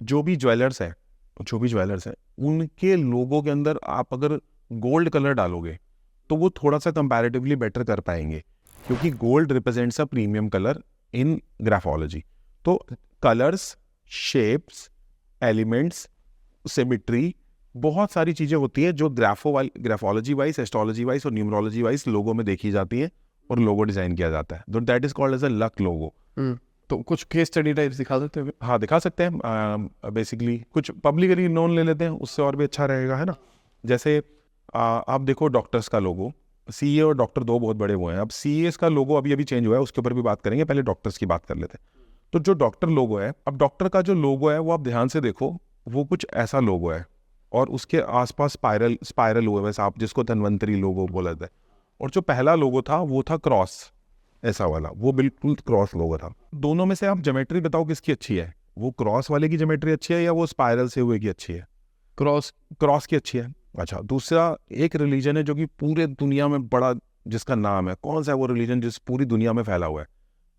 जो भी ज्वेलर्स हैं उनके लोगों के अंदर आप अगर गोल्ड कलर डालोगे तो वो थोड़ा सा कंपैरेटिवली बेटर कर पाएंगे, क्योंकि gold represents a premium colour in graphology. तो कलर्स, शेप्स, एलिमेंट्स, सिमेट्री, बहुत सारी चीजें होती हैं जो ग्राफोलॉजी वाइज, एस्ट्रोलॉजी वाइज और न्यूमरोलॉजी वाइज लोगो में देखी जाती है और लोगो डिजाइन किया जाता है। That is called as a luck logo. तो कुछ केस स्टडी टाइप दिखा सकते हैं? हाँ, दिखा सकते हैं। बेसिकली कुछ पब्लिकली नोन ले लेते हैं, उससे और भी अच्छा रहेगा, है ना। जैसे आप देखो डॉक्टर्स का लोगो, सीए और डॉक्टर दो बहुत बड़े वो हैं। अब सीए का लोगो अभी अभी चेंज हुआ है, उसके ऊपर भी बात करेंगे, पहले डॉक्टर्स की बात कर लेते हैं। तो जो डॉक्टर लोगो है, अब डॉक्टर का जो लोगो है वो आप ध्यान से देखो, वो कुछ ऐसा लोगो है और उसके आसपास स्पाइरल हुआ है, वैसे आप जिसको धन्वंतरी लोगो बोला जाता है। और जो पहला लोगो था वो था क्रॉस, ऐसा वाला, वो बिल्कुल क्रॉस लोगो था। दोनों में से आप ज्योमेट्री बताओ किसकी अच्छी है? वो क्रॉस वाले की ज्योमेट्री अच्छी है या वो स्पाइरल से हुए की अच्छी है? क्रॉस की अच्छी है। अच्छा, दूसरा एक रिलीजन है जो कि पूरे दुनिया में बड़ा, जिसका नाम है, कौन सा है वो रिलीजन जिस पूरी दुनिया में फैला हुआ है?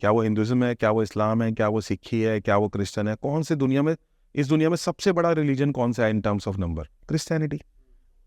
क्या वो हिंदुइज्म है, क्या वो इस्लाम है, क्या वो सिखी है, क्या वो क्रिश्चियन है? कौन से दुनिया में, इस दुनिया में सबसे बड़ा रिलीजन कौन सा है in terms of number? Christianity.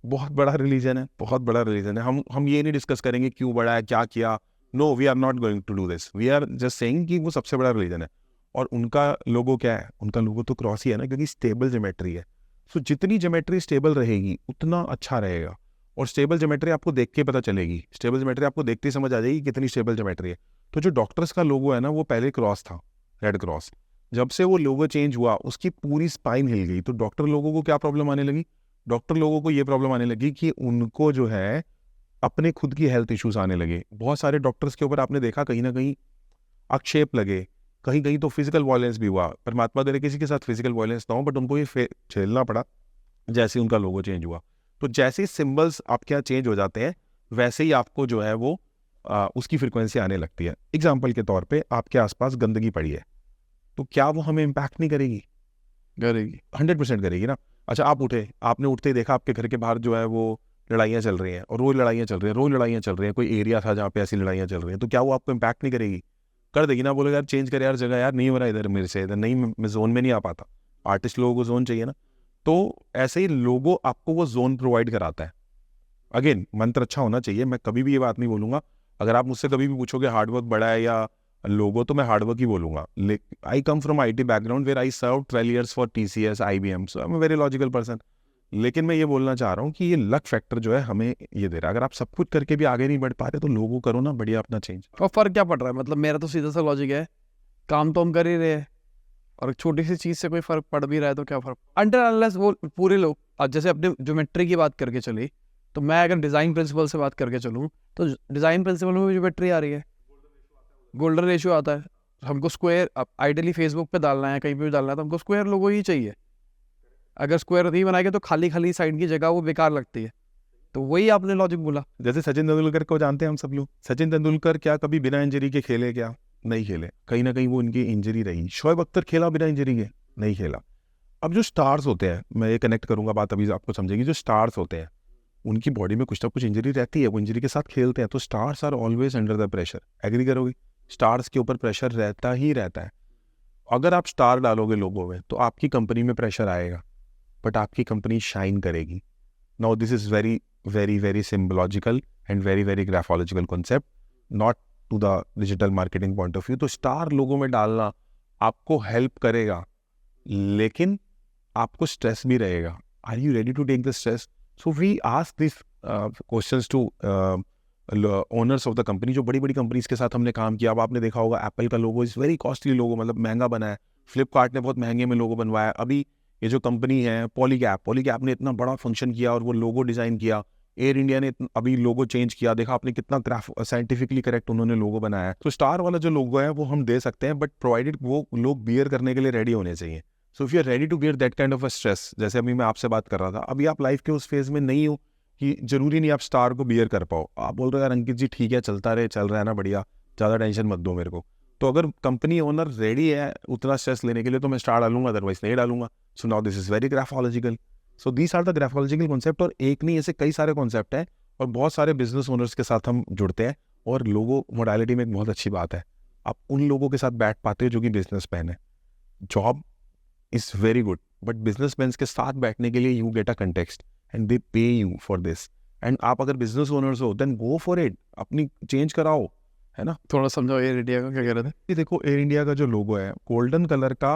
बहुत बड़ा रिलीजन है, बहुत बड़ा रिलीजन है। हम ये नहीं डिस्कस करेंगे क्यों बड़ा है, क्या किया। No, we are not going to do this, we are just saying कि वो सबसे बड़ा रिलीजन है। और उनका लोगो क्या है? उनका लोगो तो क्रॉस ही है ना, क्योंकि स्टेबल ज्योमेट्री है। सो जितनी ज्योमेट्री स्टेबल रहेगी उतना अच्छा रहेगा। और स्टेबल ज्योमेट्री आपको देख के पता चलेगी, स्टेबल ज्योमेट्री आपको देखते ही समझ आ जाएगी कितनी स्टेबल ज्योमेट्री है। तो जो डॉक्टर्स का लोगो है ना, वो पहले क्रॉस था, रेड क्रॉस। जब से वो लोगो चेंज हुआ उसकी पूरी स्पाइन हिल गई। तो डॉक्टर लोगों को क्या प्रॉब्लम आने लगी? डॉक्टर लोगों को ये प्रॉब्लम आने लगी कि उनको जो है अपने खुद की हेल्थ इश्यूज आने लगे। बहुत सारे डॉक्टर्स के ऊपर आपने देखा कहीं ना कहीं आक्षेप लगे, कहीं कहीं तो फिजिकल वायलेंस भी हुआ। परमात्मा करे किसी के साथ फिजिकल वायलेंस ना हो, बट उनको ये झेलना पड़ा जैसे उनका लोगो चेंज हुआ। तो जैसे ही सिंबल्स आपके यहाँ चेंज हो जाते हैं वैसे ही आपको जो है वो उसकी फ्रिक्वेंसी आने लगती है। एग्जाम्पल के तौर पे आपके आसपास गंदगी पड़ी है, तो क्या वो हमें इम्पैक्ट नहीं करेगी? करेगी, 100% करेगी ना। अच्छा, आप उठे, आपने उठते ही देखा आपके घर के बाहर जो है वो लड़ाइयाँ चल रही हैं, और रोज लड़ाइयाँ चल रही हैं, रोज लड़ाइयाँ चल रही हैं। कोई एरिया था जहाँ पे ऐसी लड़ाइयाँ चल रही हैं, तो क्या वो आपको इम्पैक्ट नहीं करेगी? कर देगी ना। बोले यार चेंज कर यार जगह, यार नहीं हो रहा इधर मेरे से, इधर नहीं, मैं जोन में नहीं आ पाता। आर्टिस्ट लोगों को जोन चाहिए ना। तो ऐसे ही लोगो आपको वो जोन प्रोवाइड कराता है। अगेन, मंत्र अच्छा होना चाहिए, मैं कभी भी ये बात नहीं बोलूंगा। अगर आप मुझसे कभी भी पूछोगे हार्डवर्क बड़ा है या लोगो, तो मैं हार्डवर्क ही बोलूंगा। I come from IT background where I serve 12 years for TCS, IBM, so I am a very logical person. लेकिन मैं ये बोलना चाह रहा हूँ कि ये लक फैक्टर जो है हमें ये दे रहा है। अगर आप सब कुछ करके भी आगे नहीं बढ़ पा रहे तो लोगो करो ना बढ़िया अपना चेंज। और फर्क क्या पड़ रहा है? मतलब मेरा तो सीधा सा लॉजिक है, काम तो हम कर ही रहे हैं, और एक छोटी सी चीज से कोई फर्क पड़ भी रहा है तो क्या फर्क? अंटिल अनलेस वो पूरे लोग, अब जैसे अपने ज्योमेट्री की बात करके चली, तो मैं अगर डिजाइन प्रिंसिपल से बात करके चलूँ तो डिजाइन प्रिंसिपल में भी ज्योमेट्री आ रही है, गोल्डन रेशियो आता है। हमको स्क्वायर, आइडियली फेसबुक पे डालना है, कहीं पे भी डालना है, तो हमको स्क्वायर लोगो ही चाहिए। अगर स्क्वायर नहीं बनाएंगे तो खाली खाली साइड की जगह वो बेकार लगती है। तो वही आपने लॉजिक बोला। जैसे सचिन तेंदुलकर को जानते हैं हम सब लोग। सचिन तेंदुलकर क्या कभी बिना इंजरी के खेले? क्या नहीं खेले? कहीं ना कहीं वो इनकी इंजरी रही। शोएब अख्तर खेला बिना इंजरी के? नहीं खेला। अब जो स्टार्स होते हैं, मैं ये कनेक्ट करूंगा बात, अभी आपको समझेगी। जो स्टार्स होते हैं उनकी बॉडी में कुछ ना कुछ इंजरी रहती है, वो इंजरी के साथ खेलते हैं। तो stars are always under the pressure. Agree करोगे? स्टार्स के ऊपर प्रेशर रहता ही रहता है। अगर आप स्टार डालोगे लोगों में तो आपकी कंपनी में प्रेशर आएगा, बट आपकी कंपनी शाइन करेगी। Now this is very very very symbological and very very graphological concept, not to the digital marketing point of view. तो स्टार लोगों में डालना आपको हेल्प करेगा, लेकिन आपको स्ट्रेस भी रहेगा। Are you ready to take the stress? So we ask this questions to owners of the company. जो बड़ी बड़ी कंपनीज के साथ हमने काम किया, अब आपने देखा होगा एप्पल का लोगो इज वेरी कॉस्टली लोगो, मतलब महंगा बना है। फ्लिपकार्ट ने बहुत महंगे में लोगो बनवाया। अभी ये जो कंपनी है पॉलीकैप ने इतना बड़ा फंक्शन किया और वो लोगो डिजाइन किया। एयर इंडिया ने अभी लोगो चेंज किया, देखा आपने कितना साइंटिफिकली करेक्ट उन्होंने लोगो बनाया है। तो स्टार वाला जो लोगो है वो हम दे सकते हैं, बट प्रोवाइडेड वो लोग बियर करने के लिए रेडी होने चाहिए। So if you are ready to bear that kind of a stress, जैसे अभी मैं आपसे बात कर रहा था, अभी आप लाइफ के उस फेज में नहीं हो कि जरूरी नहीं आप स्टार को बियर कर पाओ। आप बोल रहे हो यार अंकित जी ठीक है, चलता रहे, चल रहा है ना बढ़िया, ज़्यादा टेंशन मत दो मेरे को। तो अगर कंपनी ओनर रेडी है उतना स्ट्रेस लेने के लिए तो मैं स्टार डालूंगा, अदरवाइज नहीं डालूंगा। So now this is very graphological. So these are the graphological concept. और एक नहीं, ऐसे कई सारे कॉन्सेप्ट हैं, और बहुत सारे बिजनेस ओनर्स के साथ हम जुड़ते हैं। और लोगो मोडालिटी में एक बहुत अच्छी बात है, आप उन लोगों के साथ बैठ पाते हो जो कि बिजनेस मैन है। Job is very good, but businessman के साथ बैठने के लिए you get a context and they पे यू फॉर दिस। एंड आप अगर बिजनेस ओनर्स हो देन गो फॉर इट, अपनी चेंज कराओ, है ना। थोड़ा समझाओ एयर इंडिया का क्या कह रहे थे। ये देखो एयर इंडिया का जो लोगो है, गोल्डन कलर का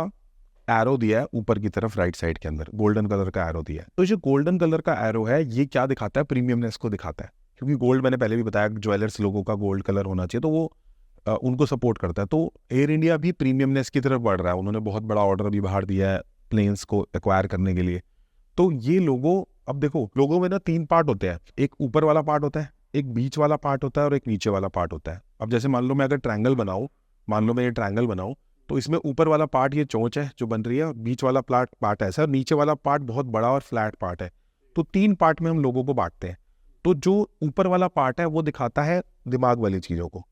एरो दिया है ऊपर की तरफ राइट साइड के अंदर, गोल्डन कलर का एरो दिया है। तो जो गोल्डन कलर का एरो है ये क्या दिखाता है, प्रीमियमनेस को दिखाता है, क्योंकि गोल्ड मैंने पहले भी बताया ज्वेलर्स लोगों का गोल्ड कलर होना चाहिए, तो वो उनको सपोर्ट करता है। तो एयर इंडिया भी प्रीमियमनेस की तरफ बढ़ रहा है, उन्होंने बहुत बड़ा ऑर्डर भी बाहर दिया है प्लेन्स को एक्वायर करने के लिए। तो ये लोगो, अब देखो लोगो में ना 3 पार्ट होते हैं, एक ऊपर वाला पार्ट होता है, एक बीच वाला पार्ट होता है और एक नीचे वाला पार्ट होता है। अब जैसे मान लो मैं अगर ट्रायंगल बनाऊं, मान लो मैं ये ट्रायंगल बनाऊं, तो इसमें ऊपर वाला पार्ट ये चोंच है जो बन रही है, और बीच वाला पार्ट ऐसा है, और नीचे वाला पार्ट बहुत बड़ा और फ्लैट पार्ट है। तो 3 पार्ट में हम लोगों को बांटते हैं। तो जो ऊपर वाला पार्ट है वो दिखाता है दिमाग वाली चीज़ों को,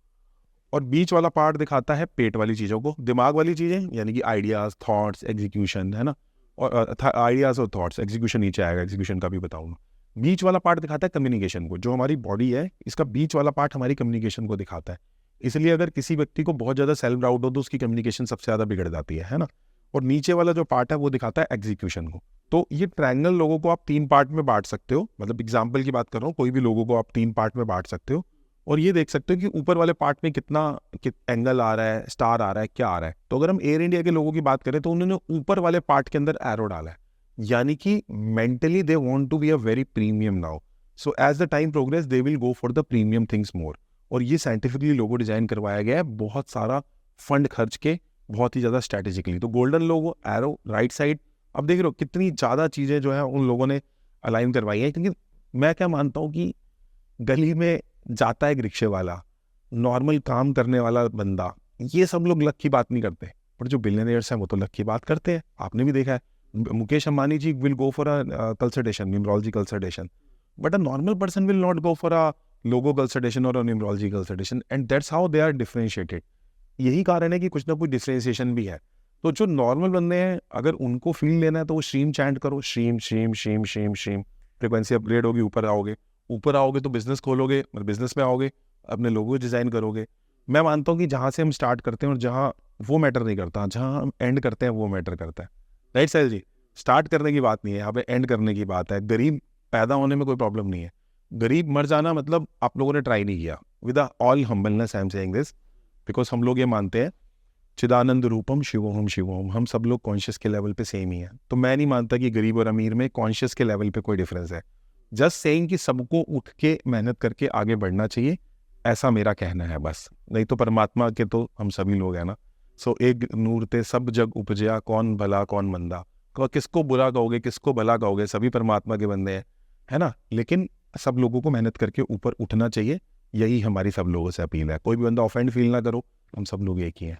और बीच वाला पार्ट दिखाता है पेट वाली चीज़ों को। दिमाग वाली चीज़ें यानी कि आइडियाज़, थॉट्स, एग्जीक्यूशन, है ना, और आइडियाज़ और थॉट्स, एग्जीक्यूशन नीचे आएगा, एग्जीक्यूशन का भी बताऊंगा। बीच वाला पार्ट दिखाता है कम्युनिकेशन को, जो हमारी बॉडी है इसका बीच वाला पार्ट हमारी कम्युनिकेशन को दिखाता है। इसलिए अगर किसी व्यक्ति को बहुत ज़्यादा सेल्फ डाउट हो तो उसकी कम्युनिकेशन सबसे ज़्यादा बिगड़ जाती है ना। और नीचे वाला जो पार्ट है वो दिखाता है एग्जीक्यूशन को। तो ये ट्रायंगल लोगों को आप 3 पार्ट में बांट सकते हो, मतलब एग्जाम्पल की बात कर रहा हूँ, कोई भी लोगों को आप 3 पार्ट में बांट सकते हो, और ये देख सकते हो कि ऊपर वाले पार्ट में कितना एंगल आ रहा है, स्टार आ रहा है, क्या आ रहा है। तो अगर हम एयर इंडिया के लोगों की बात करें तो उन्होंने ऊपर वाले पार्ट के अंदर एरो डाला है, यानी कि mentally they want to be a very premium now, so as the time progress they will go for the premium things more. और ये साइंटिफिकली लोगो डिजाइन करवाया गया है, बहुत सारा फंड खर्च के, बहुत ही ज़्यादा स्ट्रैटेजिकली। तो गोल्डन लोगो, एरो राइट साइड, अब देख रहे हो कितनी ज़्यादा चीज़ें जो है उन लोगों ने अलाइन करवाई हैं। क्योंकि मैं क्या मानता हूँ कि गली में जाता है एक रिक्शे वाला, नॉर्मल काम करने वाला बंदा, ये सब लोग लक की बात नहीं करते, पर जो बिलियनियर्स हैं वो तो लक की बात करते हैं। आपने भी देखा है Mukesh Ambani ji will go for a consultation, numerology consultation, but a normal person will not go for a logo consultation और numerology consultation, and that's how they are differentiated. यही कारण है कि कुछ ना कुछ डिफरेंशिएशन भी है। तो जो नॉर्मल बंदे हैं अगर उनको फील लेना है तो वो श्रीम चैंट करो, श्रीम श्रीम श्रीम श्रीम श्रीम, फ्रिक्वेंसी अपग्रेड होगी, ऊपर आओगे तो बिजनेस खोलोगे और बिजनेस में आओगे, अपने लोगो डिजाइन करोगे। मैं मानता हूँ कि जहाँ से हम स्टार्ट करते हैं और जहाँ वो मैटर नहीं करता, जहाँ हम एंड करते हैं वो मैटर करता है। राइट साहिल जी, स्टार्ट करने की बात नहीं है यहाँ पे, एंड करने की बात है। गरीब पैदा होने में कोई प्रॉब्लम नहीं है, गरीब मर जाना मतलब आप लोगों ने ट्राई नहीं किया। With all humbleness I am saying this because हम लोग ये मानते हैं चिदानंद रूपम शिवोहम शिवोहम, हम सब लोग कॉन्शियस के लेवल पे सेम ही है। तो मैं नहीं मानता कि गरीब और अमीर में कॉन्शियस के लेवल पे कोई डिफरेंस है। जस्ट सेइंग कि सबको उठ के मेहनत करके आगे बढ़ना चाहिए, ऐसा मेरा कहना है बस। नहीं तो परमात्मा के तो हम सभी लोग हैं ना। सो एक नूर ते सब जग उपजया, कौन भला कौन मंदा, किसको बुरा कहोगे किसको भला कहोगे, सभी परमात्मा के बंदे हैं, है ना। लेकिन सब लोगों को मेहनत करके ऊपर उठना चाहिए, यही हमारी सब लोगों से अपील है। कोई भी बंदा ऑफेंड फील ना करो, हम सब लोग एक ही हैं।